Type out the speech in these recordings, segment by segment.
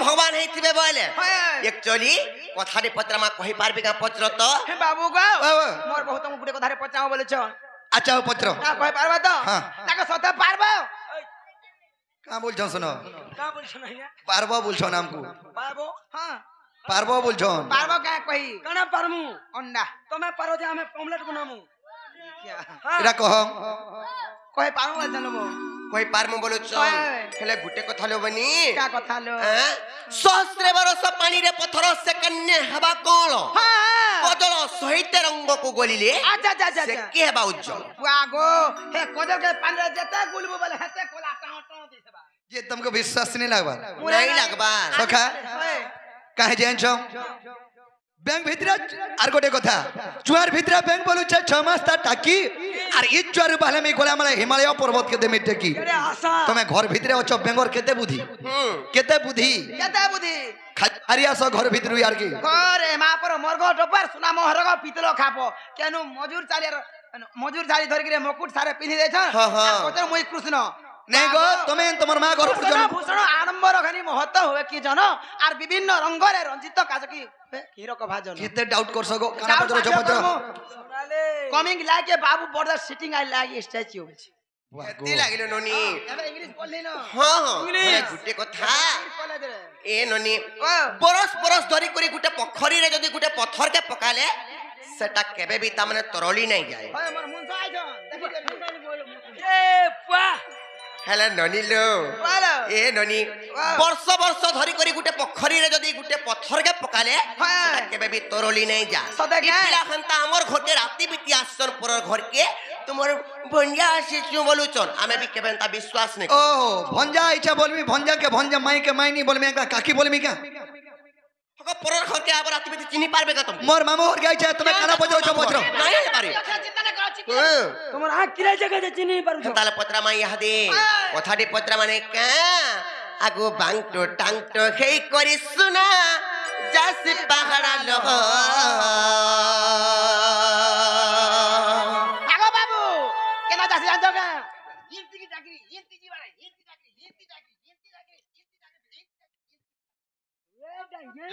भगवान हेतिबे बोले एक्चुअली कथारे पत्रमा कहि पारबे का पत्र तो हे बाबू गो मोर बहुत हम गुटे कथारे पचाओ बोले छ अच्छा वो पत्र ना कहि पारबा तो ताके सते पारबो का बोल छ सुनो का बोल छ नहिया पारबो बोल छ नाम को पारबो हां पारबो बोल छ पारबो का कहि कना पारमु अंडा तमे पारो जे हमें ऑमलेट बनामु क्या एरा कह कहि पारबो बोल जनबो कहि पारमु बोलो छ हेले गुटे कथा लो बनी का कथा लो सहस्र बरस पानी रे पत्थर से कन्ने हवा कोन कदल सहित रंग को गोलिले अच्छा अच्छा अच्छा से के हवा उज्जवल वागो हे कदल के पानी रे जते गुलबो बोले हेते कोला टाउ टाउ दिसबा ये तुमको विश्वास नहीं लगबा नहीं लगबा सखा काहे जेन छ बैंक भितरा आर गोटे कथा चुआर भितरा बैंक बोलु छ 6 मास ता टाकी आर इ चुआर बाले में गोला मला हिमालय पर्वत के देमे टेकी अरे आशा तमे घर भितरे अछ बेंगोर केते बुद्धि केते बुद्धि खारिया सो घर भितरु यार की अरे मा पर मरगो टपर सुना मोहरगो पितलो खापो केनु मजूर झाली धर के मुकुट सारे पिनि दे छ कोचर मोई कृष्ण नहीं गो तमे तमर मा घर पर जन भूषण आडंबर घनी महत्व होवे की जन आर विभिन्न रंग रे रंजित काजकी हीरो का भाजन केते डाउट कर सको काना पत्र छपत्र कमिंग लाइक ए बाबू border sitting I like statue केते लागिलो नोनी एबे इंग्लिश बोलली न हां हां गुटे कथा ए नोनी बरस बरस धरी करी गुटे पोखरी रे जदी गुटे पत्थर के पकाले सेटा केबे भी ता माने तरली नहीं जाए ओए मोर मुन तो आइ छ ए पुआ हेले ननी लो ए ननी वर्ष वर्ष धरी करी गुटे पोखरी रे जदी गुटे पत्थर के पकाले सेटा केबे भी तरली नहीं जा इतिला खंता हमर घर के राती बिती आसन पर घर के तुमर भंजा आसीछु बोलुचन आमे भी केबे ता विश्वास नहीं ओ भंजा इच्छा बोलमी भंजा के भंजा माई के माई नहीं बोलमी का काकी बोलमी का हको परर घर के आबर राती बिती चिनी पारबे का तुम मोर मामू घर गई छ तमे काना पत्र छपत्र नहीं पारे तुमर आ किरा जगह जे चिनी पारु छ ताले पत्रा मा यहा दे कथाडी पत्रा माने का आगो बांगटो टांगटो हेई करी सुना जासी पहाड़ा लो आगो बाबू केना जासी जानतो का इंती की चाकरी इंती जी बारे इंती चाकरी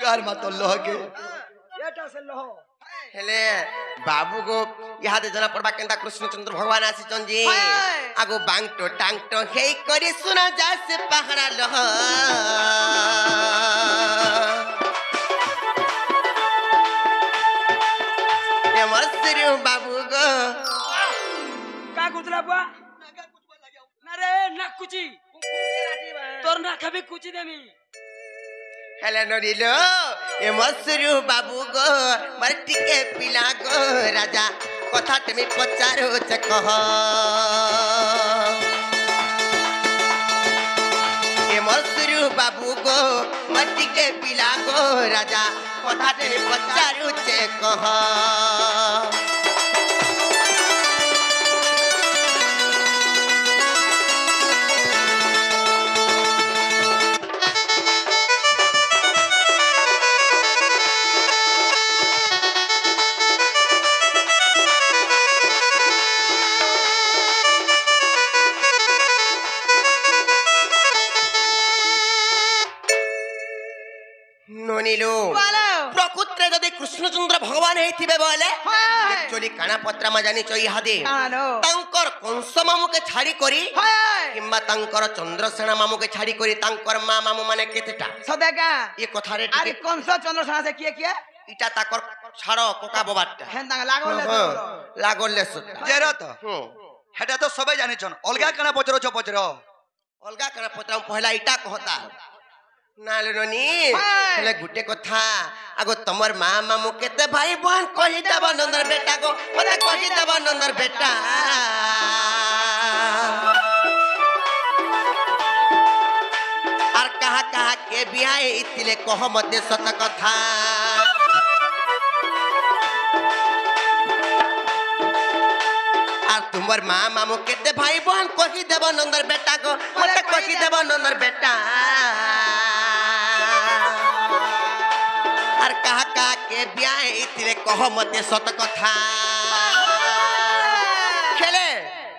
यार मत लोह के एटा से लहो हेले बाबू को यहा दे जना पड़बा केंदा कृष्णचंद्र भगवान आसी चंजी आगो बांगटो टांगटो हेई करी सुना जासी पहाड़ा लो ए मसरू बाबू गो का कुतला बुआ ना रे ना कुची तोर ना कभी कुची देमी हेले नरिलो ए मसरू बाबू गो मरटी के पिला गो राजा कथा तमे पचारो छ कह ए मसरू बाबू गो मरटी के पिला गो राजा कथा तमे पचारो छ कह नोनिलो प्रकृति जदि कृष्णचंद्र भगवान हेथिबे बोले एक्चुअली काना पत्रा मा जानि चई हादे तांकर कंस मामू के छाड़ी करी किंबा तांकर चंद्रसेना मामू के छाड़ी करी तांकर मा मामू माने केतेटा सदेका ये कथा रे अरे कंस चंद्रसेना से किए इटा ताकर छाड़ो कोका बबाटा हेंदा लागोले जेरो तो हेटा तो सबे जानि छन अलगा काना पचरो छ पचरो अलगा काना पत्रा पहला इटा कहता नालननी हेले गुटे कथा आगो तमर मा मामू केते भाई बहन कहि देब नंदर बेटा को मते कहि देब नंदर बेटा आर कहा कहा के बियाह इतिले कह मते सत कथा आर तुमर मा मामू केते भाई बहन कहि देब नंदर बेटा को मते कहि देब नंदर बेटा आर कहा कहा के बियाह इतिले कह मते सत कथा खेले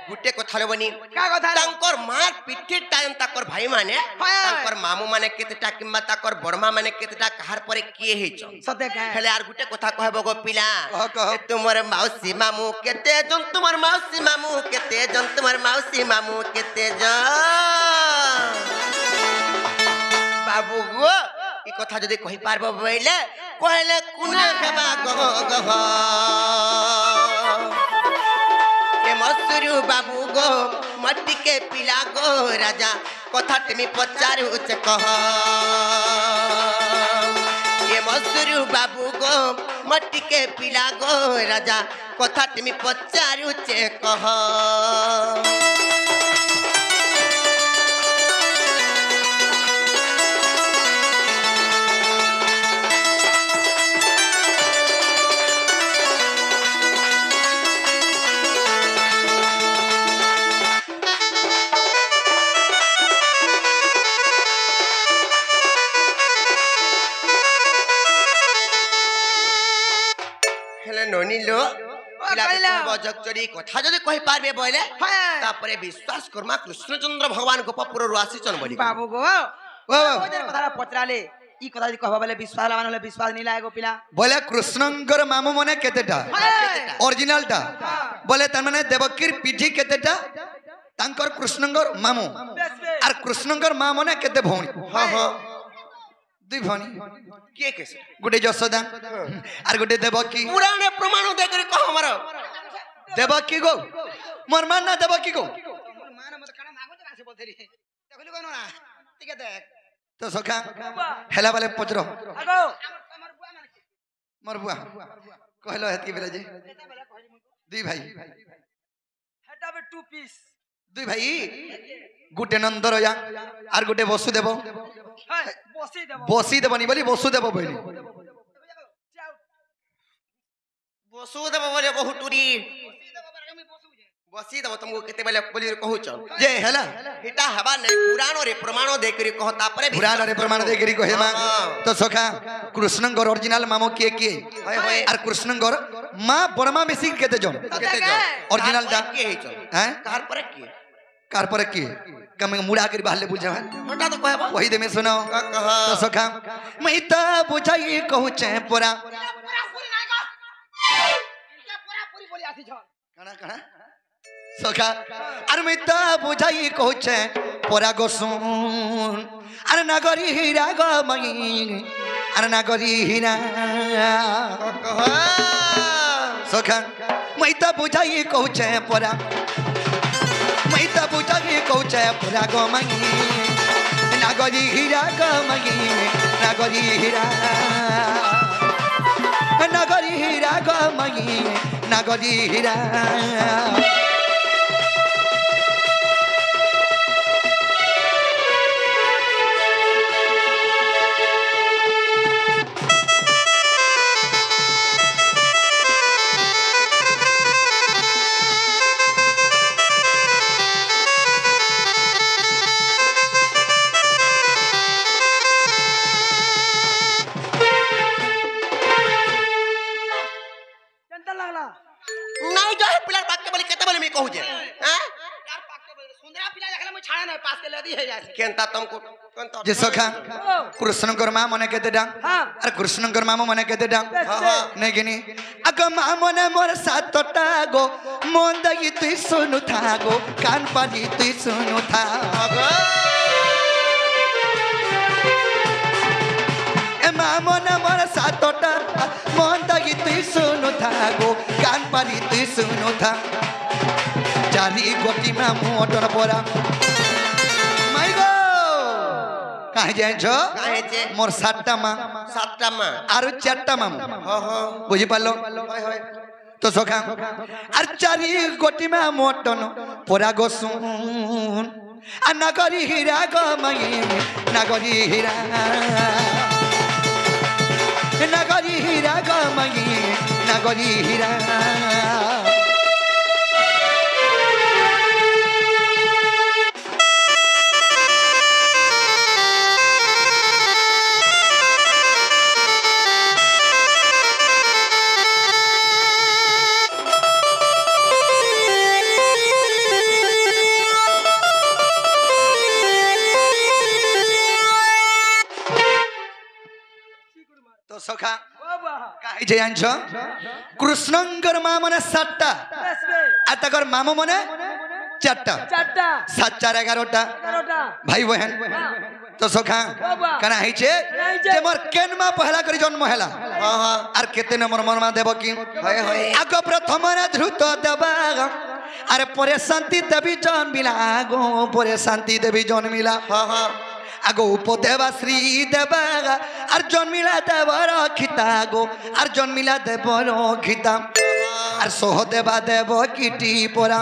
गुटे कथा लेबनी का कथा लो? तांकर मार पिठी टाइम ताकर भाई माने तांकर मामू माने केतेटा किम्बा ताकर बड़मा माने केतेटा कहार परे किए हेच सत्य का हेले आर गुटे कथा कहबो गो पिला कह। तुमर मौसी मामू केते जन तुमर मौसी मामू केते जन तुमर मौसी मामू केते जन बाबू गो ई कथा जदी कहि पारबो बइले कहले कुना हेबा गह गह के मसुरु बाबू गो मट्टी के पिला गो राजा कथा टेमी पचारू से कह ये मसुरु बाबू गो मट्टी के पिला गो राजा कथा टेमी पचारू से कह ननी लो बजक्चरी कथा जदि कहि पारबे बोले तापरे विश्वास करमा कृष्णचंद्र भगवान गोपपुर आसीचन बोली बाबू गो ओ जर कथा पचराले ई कथा जदि कहबा बोले विश्वास लावन होले विश्वास नहीं लागो पिला बोले कृष्णंकर मामू मने केतेटा ओरिजिनल टा बोले त माने देवकीर पीठी केतेटा तांकर कृष्णंकर मामू आर कृष्णंकर मा मने केते भौणी हां हां दुई भौणी के कैसे गुटे यशोदा आर गुटे देवकी पुराने प्रमाण दे कर कह हमर देवकी गो मोर मान ना देवकी गो मान मत काना मागो जरा से बोलथेरी देखली कोन ना ठीक है देख तो सखा हेला वाले पचरो आगो मोर बुआ कहलो हेती बेला जे दुई भाई हेटा बे 2 पीस दुई भाई गुटे नंदरया आर गुटे वसुदेव बसी देबो बसी देबनी बोली वसुदेव बोली वसुदेव बोले बहुटुरी बसी देव तुमको केते बेले बोली कहूछ जे हेला हिटा हवा नहीं पुराण रे प्रमाण दे करी कह तापरे पुराण रे प्रमाण दे करी कहे मा तो सखा कृष्णंगर ओरिजिनल मामो किए किए आर कृष्णंगर मां बड़मा मिसी केते जन केते जो ओरिजिनल दा के हेच हैं कार पर किए कार पर किए कमे मुड़ा कर बाहर ले बुझा हटा तो कहबा वही दे में सुनो कह तो सखा मैं त बुझाई कहू छे पूरा पूरा पूरी नहीं गो इनके पूरा पूरी बोली आसी छ कणा कणा सखा अरे मैं त बुझाई कहू छे पूरा गो सुन अरे नगरी हीरा गो मई अरे नगरी हीरा कह सखा मैं त बुझाई कहू छे पूरा मैं त बुझाई कहू छे पूरा गो मई नगरी हीरा गो मई नगरी हीरा नगरी हीरा गो मई नगरी हीरा केनता लागला नहीं जो है पिलर बात के बोली केते बोली मैं कहू जे हैं यार पाक के बोले सुंदरा पिला देखला मैं छाड़ा नहीं पास के लदी है यार केनता तुमको कोनता जे सखा कृष्णंकर मा मने केते डांग हां अरे कृष्णंकर मामो मने केते डांग हां हां नहीं गिनी अग मामने मोर सातटा गो मोंदगी तुई सुनु था गो कान पानी तुई सुनु था ए मामने मोर सातटा मोंदगी तुई सुनु था गो कान पानी तुई सुनु था चारी गोटी में मोटर पोरा माई गो काहे जाय छो काहे जे मोर सातटा मा सातटा मा आरु चारटा मामू हां हां बुझी पालो होय होय तो सखा আর চারি গোটি মা মটন পোরা গোসুন আর নগরী হীরা গমাই নগরী হীরা নগরী হীরা গমাই নগরী হীরা সখা বাবা কাহি যে আনছ কৃষ্ণঙ্কর মা মানে 7টা আর তাকর মামু মানে 4টা চারটা 7 4 11টা 11টা ভাই বহেন তো সখা কেন হইছে যে মোর কেন মা পহলা করে জন্ম হেলা আর কেতে নম্বর মোর মা দেব কি আগ প্রথম ধ্রুত দেবা আরে পরে শান্তি দেবী জন্মিলা গো পরে শান্তি দেবী জন্মিলা আগো উপদেবা শ্রী দেবা আর জন্মিলা দেবর খিতা গো আর জন্মিলা দেবর খিতা আর সহদেবা দেব কিটি পরা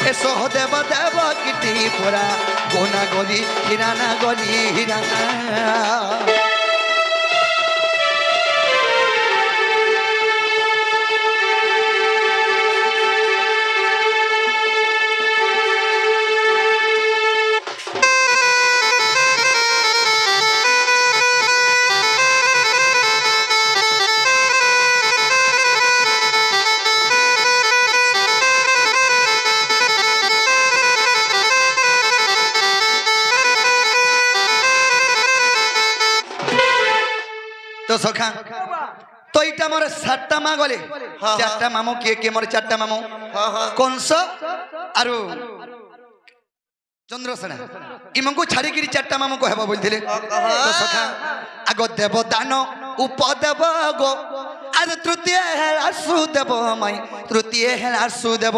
এ সহদেবা দেব কিটি পরা গোনা গলি হিরানা গলি হিরানা তো সখা তো এটা মোর 7টা মা গলে 4টা মামু কে মোর 4টা মামু কংস আর চন্দ্রসেনা ইমঙ্কু ছাড়ি কিরি 4টা মামু কহব বলছিলে তো সখা আগ দেব দান উপদেব গো আর তৃতীয় হেলা সুদেব মাই তৃতীয় হেলা সুদেব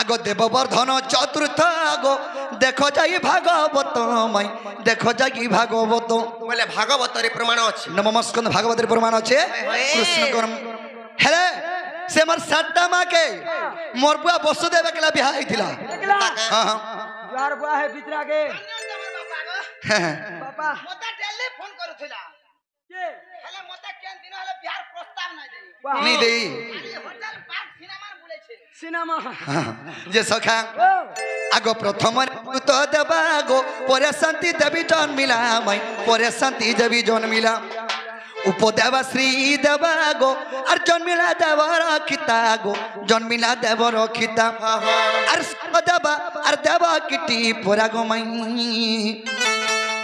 আগ দেব বর্ধন চতুর্থ গো দেখো যাই ভাগবত মাই দেখো যাই ভাগবত বলে ভাগবতরে প্রমাণ আছে নবমস্কন্ধ ভাগবতের প্রমাণ আছে কৃষ্ণ কর্ম হেলে সে মোর 7টা মাকে মোর বুয়া বসুদেব একলা বিয়া হইছিলা হ্যাঁ হ্যাঁ यार बुआ है भीतर आगे बाबा মতে ডেলি ফোন করুছিলা के হেলে মতে কেন দিন হলে বিহার প্রস্তাব নাই দেই নি দেই খালি হোটেল পার্ক সিনেমার বলেছে सिनेमा যে সখা আগ প্রথম ঋত দেবা গো পরে শান্তি দেবী জন্মিলা মাই পরে শান্তি দেবী জন্মিলা উপদেবা শ্রী দেবা গো আর জন্মিলা দেবর খিতা গো জন্মিলা দেবর খিতা আর দেবা আর দেব কিটি পোরা গো মাই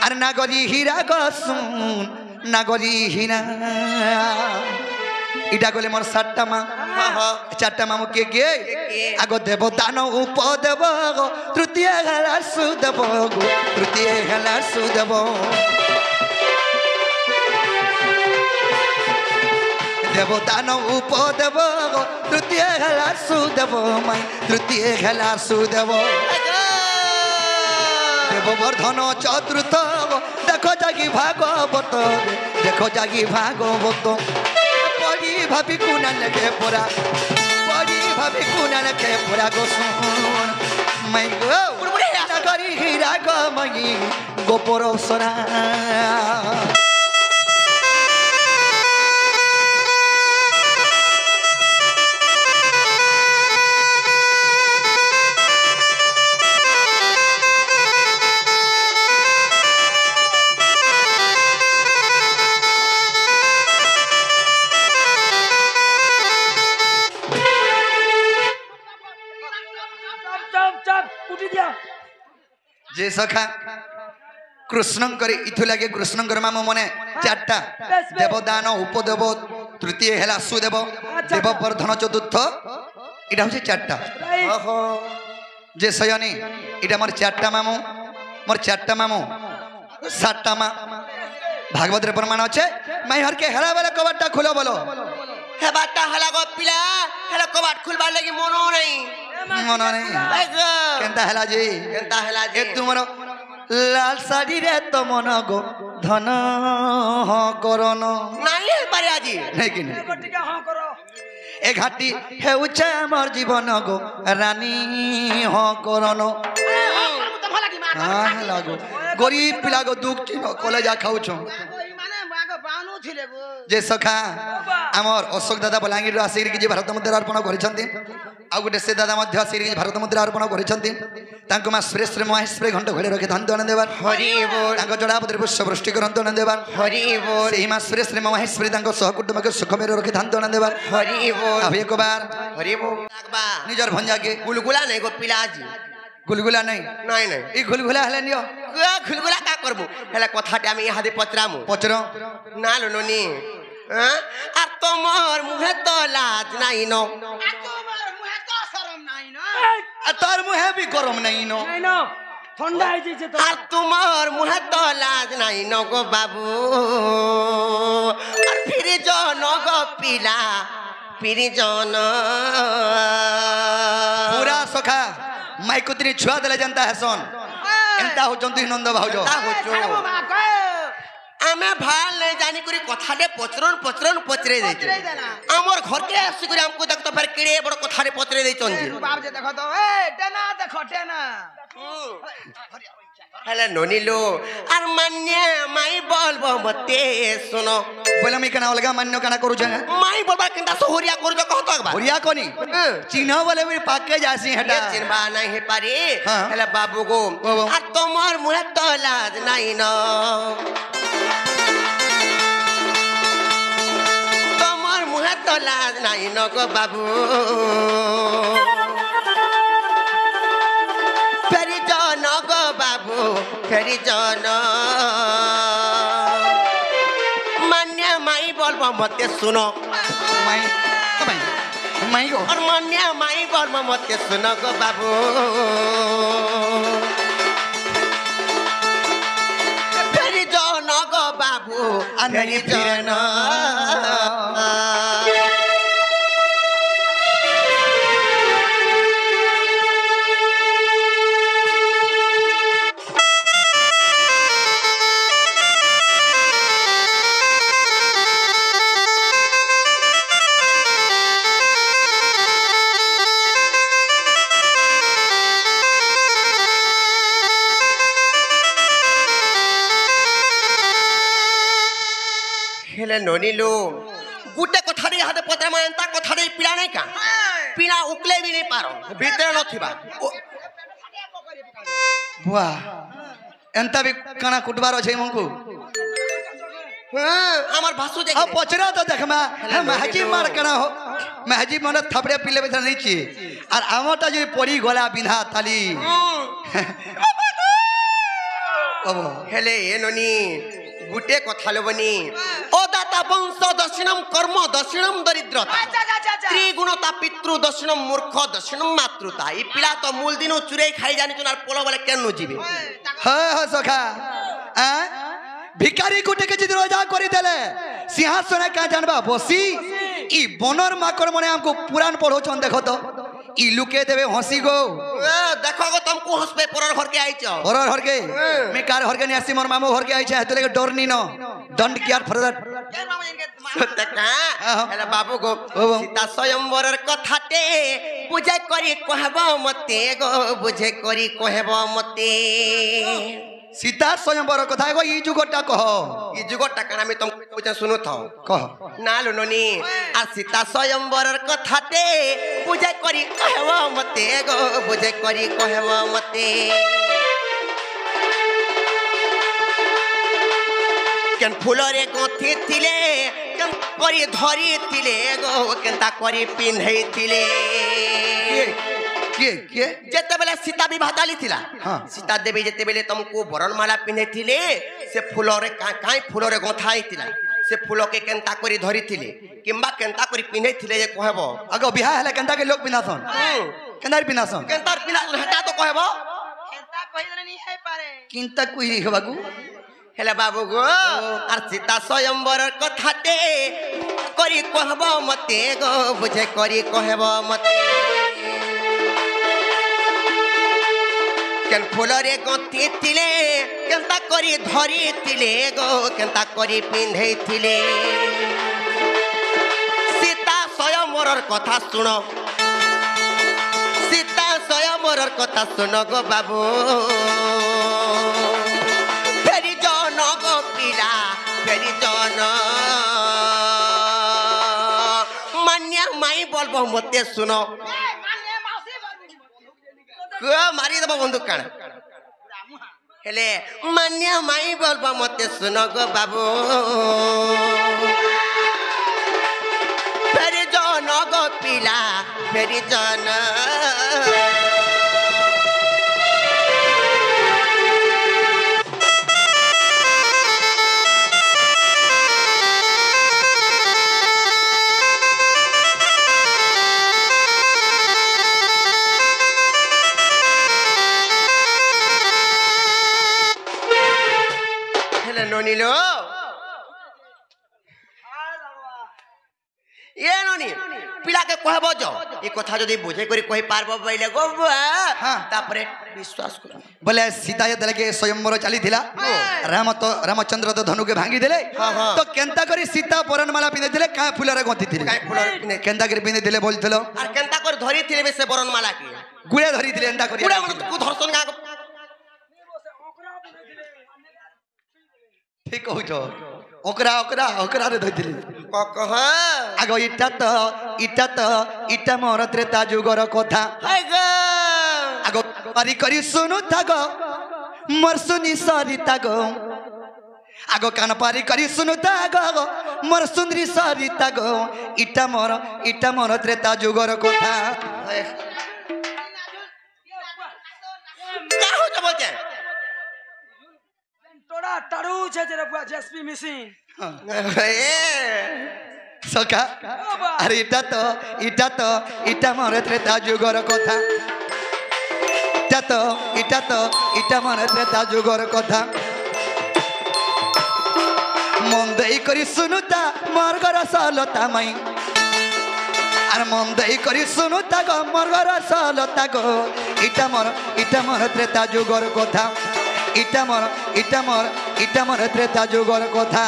আর নাগরি হীরা গো শুন নাগরি হীরা ইটা গলে মোর 7টা মা 4টা মামু কে আগ দেব দান উপদেব গো তৃতীয় হেলা সুদেব গো তৃতীয় হেলা সুদেব দেব দান উপদেব গো তৃতীয় হেলা সুদেব মাই তৃতীয় হেলা সুদেব দেব বর্ধন চতুর্থ গো দেখো জাগি ভাগবত দেখো জাগি ভাগবত পড়ি ভাবি কুনা লেখে পড়া পড়ি ভাবি কুনা লেখে পড়া গো শুন মাই গো নগরি হীরা গো মাই গোপর সরা যে সখা কৃষ্ণঙ্কর ইথু লাগে কৃষ্ণঙ্কর মামু মনে 4টা দেবদান উপদেব তৃতীয় হেলা সুদেব দেব বর্ধন চতুর্থ এটা হচ্ছে 4টা যে সয়নি এটা মোর 4টা মামু মোর 4টা মামু 7টা মা ভাগবতের প্রমাণ আছে মাই হরকে হেলা বেলা কবাটটা খুলো বলো হেবাটা হেলা গো পিলা হেলা কবাট খুলবার লাগি মনো নাই মনে নেই কেনতা হেলা যে কেনতা হেলা এ যে তোমার লাল শাড়ি রে তো মন গো ধন করন নাই পারে আজি নাই কি নাই টিকা हाँ करो এ ঘাটি হেউছে আমার জীবন গো রানী হ করন হ্যাঁ লাগো গরিব পিলা গো দুঃখ চিহ্ন কলেজা খাউছ মানে মাগো বানু ছিলে গো যে সখা আমার অশোক দাদা বলাঙ্গীর আসিকি যে ভারত মুদ্রা অর্পণ করেছেন ଆଉ ଗୋଟେ ସେ ଦାଦା ମଧ୍ୟ ଆସିକି ଭାରତ ମୁଦ୍ରା ଅର୍ପଣ କରିଛନ୍ତି ତାଙ୍କୁ ମା ସୁରେଶ ମହେଶ୍ୱରୀ ଘଣ୍ଟ ଘୋଡ଼େ ରଖି ଧନ ଦଣ ଦେବାର ହରି ବୋଲ ତାଙ୍କ ଜଡ଼ାପତିରେ ପୁଷ୍ପ ବୃଷ୍ଟି କରନ୍ତୁ ଦଣ ଦେବାର ହରି ବୋଲ ସେହି ମା ସୁରେଶ ମହେଶ୍ୱରୀ ତାଙ୍କ ସହକୁଟୁମ୍ବକୁ ସୁଖମୟରେ ରଖି ଧନ ଦଣ ଦେବାର ହରି ବୋଲ ଆଉ ଏକ ବାର ହରି ବୋଲ লাগবা ନିଜର ଭଞ୍ଜାକେ গুলগুলা নাই গো পিলা আজি গুলগুলা নাই নাই নাই এই গুলগুলা ହେଲେ ନିଅ খুলগুলা কা করবো হেলে কথাটা আমি ইহাদে পচরামু পচর না লো ননি আর তোমার মুহে তো লাজ নাই ন তার মুহে বি গরম নাই ন নাই না ঠান্ডা হয়ে যাচ্ছে তো আর তোমার মুহে তো লাজ নাই ন গো বাবু আর ফিরে জন গো পিলা ফিরে জন पूरा सखा माई कुतरी छुआ देले जनता हसन एंता हो जंतु नंद भाउज ଆମେ ভাল জানি করে কথাটে পচরন পচরন পচরে দেইছে আমার ঘরকে আসি করে আমকো দেখ তো ফের কিড়ে বড় কথাটে পচরে দেইছন জি বাপ যে দেখো তো এ টেনা দেখো টেনা হেলে ননিলো আর মান্য মাই বলবো মতে শুনো बोले मी कना अलगा मान्य कना करू छे মাই বলবা কিন্তা সহরিয়া করছো কত একবার होरिया कोनी चिन्ह बोले मी पाके जासी हटा চিনবা নাই হে পারি হ্যাঁ। হেলে বাবু গো বাবু। আর তোমার মুহে তো লাজ নাই ন তোমার মুহে তো লাজ নাই ন গো বাবু ফেরি জন গো বাবু ফেরি জন মান্য মাই বলবো মতে শুনো माई कबाई माई को और मान्य माई बोल मत सुनो गो बाबू फेरी जन गो बाबू फेरी जन हेले ननिलो गुटे कथारे हाते पत्रा मानता कथारे पिला नहीं का पिला उकले भी नहीं पारो भीतर न थिबा बुआ एंता भी कना कुटबार छे मंकु हां हमार भासु जे आ पचरा तो देख मा महजी मार कना हो महजी मन थपड़े पिले बेथा नहीं छी और आमटा जे पड़ी गला बिना थाली ओबो हेले ए ननी गुटे कथा लबनी ओ दाता वंश दक्षिणम कर्म दक्षिणम दरिद्रता त्रिगुणता पितृ दक्षिणम मूर्ख दक्षिणम मातृता ई पिला तो मूल दिनो चुरे खाई जानि तुनार पोलो वाले केनु जीवे हाँ सखा भिकारी कुटे के जिद रोजा करी देले सिंहासन का जानबा बसी ई बनर माकड़ मने हमको पुराण पढ़ो छन देखो तो ई लुके देवे हंसी गो देखो गो तुमको हंसपे परर घर के आइछ परर घर के मैं कार घर के नियासी मोर मामू घर के आइछ हेतले के डर नी न डोंट केयर फॉर दैट तका हेला बाबू गो सीता स्वयंवरर कथाटे बुझे करी कहबो मते गो बुझे करी कहबो मते सीता स्वयंवर कथा गो ई जुगटा कह ई जुगटा काना में तुम पूछे सुनो थो कह ना लुननी आ सीता स्वयंवरर कथाटे बुझे करी कहबो मते गो बुझे करी कहबो मते केन फुलरे गथि थिले केन करी धरी थिले गो केनता करी पिन्है थिले के जेते बेले सीता विवाह डाली थिला हाँ। सीता देवी जेते बेले तुमको बरणमाला पिन्है थिले से फुलरे काई फुलरे गथाई थिला से फुल के केनता करी धरी थिले किंबा केनता करी पिन्है थिले जे कहबो अगो बिहा हला केनता के लोग बिनासन केनार बिनासन केनता पिना हटा तो कहबो एंता कहि नहीं है पारे किंता कोई बाबू हेले बाबू गो आर सीता स्वयंवरर कथाटे करी कहबो मते गो बुझे करी कहबो मते केन फुलरे गथि थिले केनता करी धरी थिले गो केनता करी पिन्धै थिले सीता स्वयंवरर कथा सुनो सीता स्वयंवरर कथा सुनो गो बाबू फेरी जन गो पिला फेरी जन मान्या माई बोलबो मते सुनो मारी दबो बंदूक कान हेले मान्या माई बोलबो मते सुनो गो बाबू फेरी जन गो पिला फेरी जन ହେଲେ ନନିଲୋ ଏ ନନି ପିଲାକେ କହିବ ଯ ଏ କଥା ଯଦି ବୁଝେଇ କରି କହି ପାରବ ବୋଇଲେ ଗो ତାପରେ ବିଶ୍ୱାସ କର बोले सीता जेतले के स्वयंवर चली थिला राम तो रामचंद्र तो धनु के भांगी देले तो केंता करी सीता बरनमाला पिने दिले का फुलरे गंथि थिले କାଇଁ ଫୁଲ केंता करी पिने दिले बोलथलो আর কেনতা করে ধরি থিলে সে বরণমালা কি गुळे धरी थिले एंता करी পুরা কু ধর্ষণ গা ठीक कहू ओकरा ओकरा ओकरा रे धरि थिले কহ आगो इटा मोर त्रेता जुगर कथा হাই গো आगो पारी करी सुनु थागो मोर सुनी सरिता गो आगो कान पारी करी सुनु थागो मोर सुंदरी सरिता गो इटा मोर त्रेता जुगर कथा কা হো তো বলছে टोड़ा टाड़ू छे तेरे बुआ जेएसपी मिसिंग এ सका अरे इटा मोर त्रेता जुगर कथा इटा मोर त्रेता जुगर कथा मन देई करी सुनुता मोर घर सलता मई आर मन देई करी सुनुता गो मोर घर सलता गो इटा मोर त्रेता जुगर कथा इटा मोर त्रेता जुगर कथा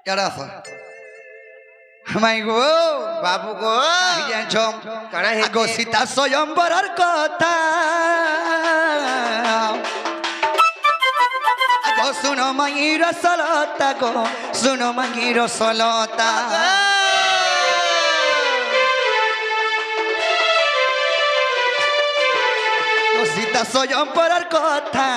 केड़ा सा हमाई गो বাবু গো জানছম কানা হে আগো সীতা স্বয়ম্বরের কথা আগো শুনো মাইর সলতা গো শুনো মাইর সলতা সীতা স্বয়ম্বরের কথা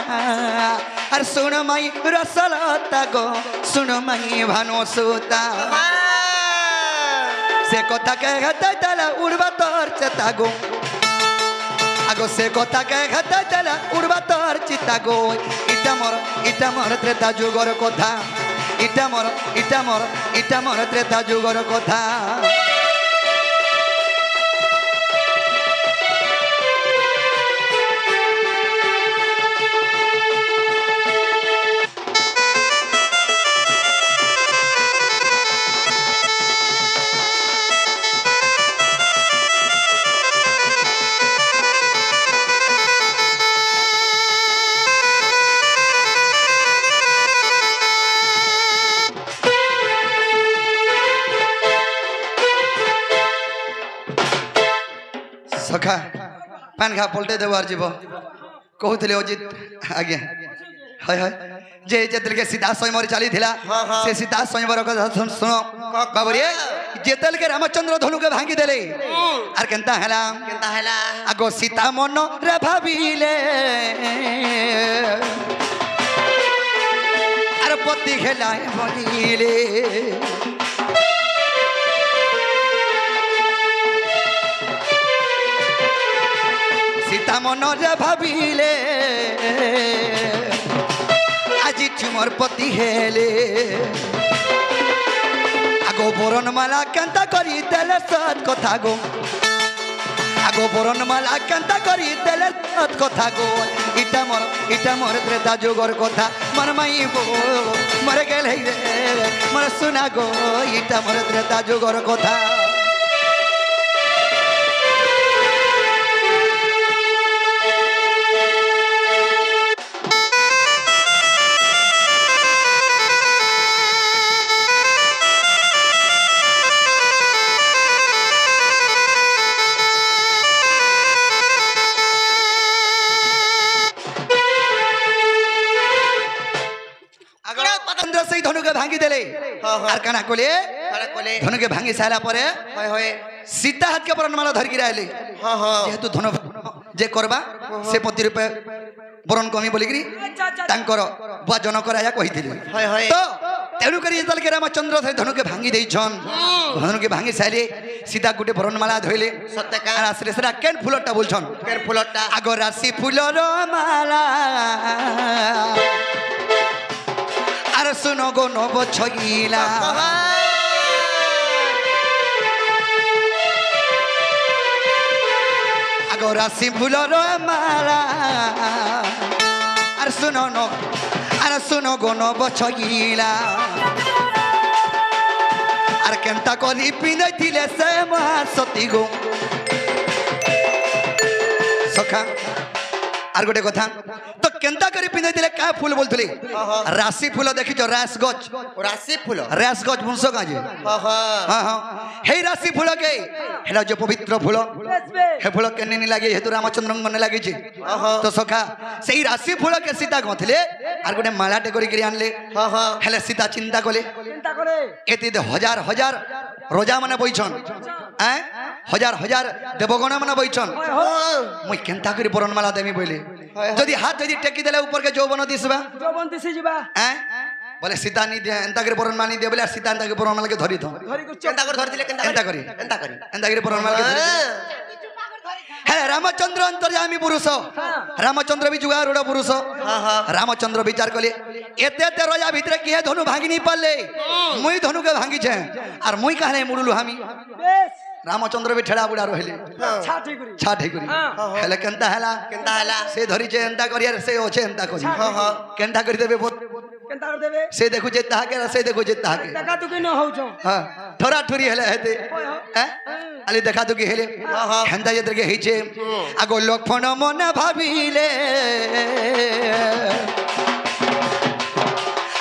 আর শুনো মাইর সলতা গো শুনো মাই ভানু সুতা से कथा के हता तला उड़वा तोर चिता गो आगो से कथा के हता तला उड़वा तोर चिता गो इटा मोर त्रेता जुगर कथा इटा मोर त्रेता जुगर कथा सखा पान खा पलटे देवार जीव कहते अजित आज्ञा हाय हाय जे जेतल के सीता स्वयंवर चली थिला से सीता स्वयंवर कथा सुनो बाबरे जेतल के रामचंद्र धनु के भांगी देले आर केनता हला आगो सीता मन रे भाबिले आर पति खेलाए बनिले सीता मन रे भाबिले আজি तुमर पति हेले आगो बरनमाला केनता करी देले सत कथा गो आगो बरनमाला केनता करी देले सत कथा गो इटा मोर त्रेता जुगर कथा मन माई बो मर गेले रे मर सुना गो इटा मोर त्रेता जुगर कथा रामचंद्र से धनु के भांगी देले और कना कोले धनु के भांगी सारा परे सीता हाथ के बरनमाला धर गिरा आइले जेहेतु धनु जे करबा से पति रूपे बरन कमी बोलिकरी तांकर बुआ जनक राजा कहिथिले तो तेणु करी जतल के रामचंद्र से धनु के भांगी देइछन धनु के भांगी साइले सीता गुटे बरनमाला धइले सत्यका आश्रे सरा केन फुलटा बोलछन केन फुलटा आगो राशि फुलर माला आर सुनो गो नब छगिला आगो राशि फुलर माला आर सुनो गो नब छगिला आर केनता करी पिनैथिले से महासती गो सखा आर गोटे कथा तो केनता करी पिंधे दिले का फूल बोलथली राशि फूल देखि जो रास गछ बुंस गाजे हां हां हे राशि फूल के हेला जो पवित्र फूल हे फूल केने नि लागे हेतु रामचंद्र ने लागे छी तो सखा सेही राशि फूल के सीता गथले आर गोटे मालाटे करी करी आनले हेले सीता चिंता करे एते हजार हजार रोजा माने बइछन हजार हजार देवगण माने बइछन मुई केनता करी बरनमाला देमी बोले जदि हाथ जदि टेकी देले ऊपर के जौवन दिसबा बोले सीता नी दे एंता करे बरनमाला नी दे बोले सीता एंता के बरनमाला के धरि थो केनता कर धरि दिले केनता करी एंता करे बरनमाला के धरि हे रामचंद्र अंतर्यामी पुरुष रामचंद्र भी जुगार उड़ा पुरुष रामचंद्र विचार कले एते एते रोजा भितरे किए धनु भांगी नी पाले मुई धनु के भांगी छे और मुई कहले मुडुलु हामी रामचंद्र भी ठेड़ा बुड़ा रहले छाठी करी हेले केनता से धरि जे एंता करिया से ओछे एंता करी केनता करी देबे से देखु जे ताके से देखु जे ताके देखा तू के न हो जो हां ठोरा ठोरी हेले हेते अली देखा तू के हेले हेंदा जे के हिचे आगो लखन मन भाबिले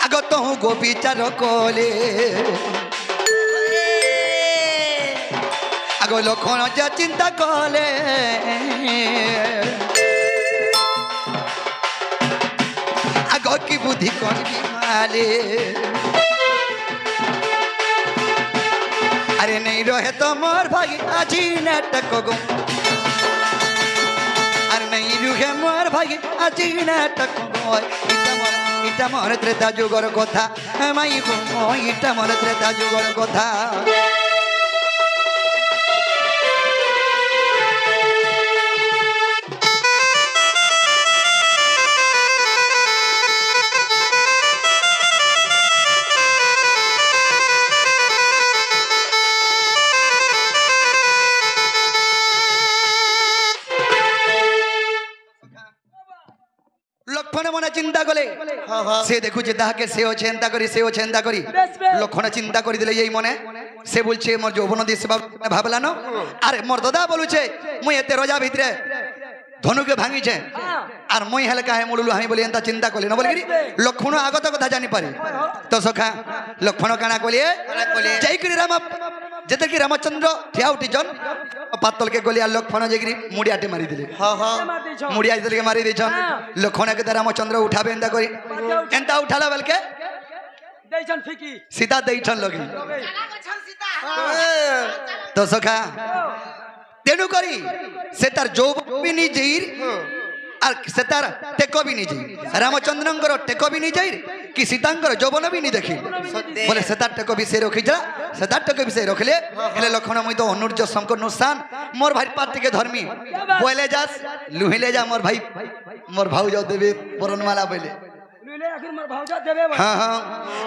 आगो तहु गो विचार कोले आगो लखन जे चिंता कोले आगो की बुद्धि कोन माले अरे नहीं रहे तो मोर भागी आजी नाटक गो अरे नहीं रहे मोर भागी आजी नाटक गो इटा मोर त्रेता जुगर कथा माई गो इटा मोर त्रेता जुगर कथा चिंता कले से देखु जे ताके से ओ चिंता करी लखन चिंता करी दिले यही मने से बोलछे मोर यौवन दिस भाबला न अरे मोर दादा बोलुछे मुई एते रोजा भितरे धनु के भांगी छे और मुई हेले काहे मुडुलु हामी बोली एंता चिंता कली न बोलगिरी लखन आगत कथा जानि पारी तो सखा लखन काना कलिए जय करी राम जेते कि रामचंद्र ठिया उठी जन पातल के गोलिया लखन जगिरी मुडियाटे मारी दिले मुडिया दिले के मारी देछन लखन के रामचंद्र उठाबे एंता करी एंता उठाला बलके देछन फिकी सीता देछन लगी तो सखा तेनु करी से तार जौबनी जईर और से तार टेको भी नहीं जाई रामचंद्रंकर टेको भी नहीं जाई कि सीतांकर जौबन भी नहीं देखी बोले से तार टेको भी से रखी जा से तार टेको भी से रखले हेले लखन मुई तो अनुर्ज संकर नुसान मोर भाई पार्टी के धर्मी बोले जास लुहिले जा मोर भाऊ जाओ देवे बरनमाला बोले लुहिले आखिर मोर भाऊ जा देवे हां हां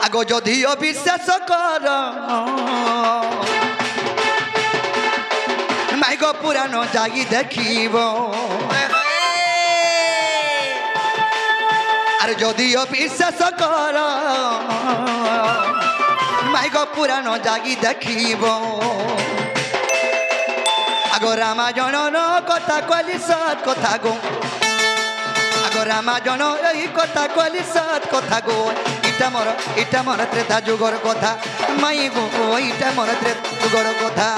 आगो जदि अविश्वास कर माइको पुरानो जागी देखिबो अरे जदि अविश्वास कर माइको पुरानो जागी देखिबो आगो रामायण कथा कहली सत कथा गो आगो रामायण यही कथा कहली सत कथा गो इटा मोर त्रेता जुगर कथा माई गो इटा मोर त्रेता जुगर कथा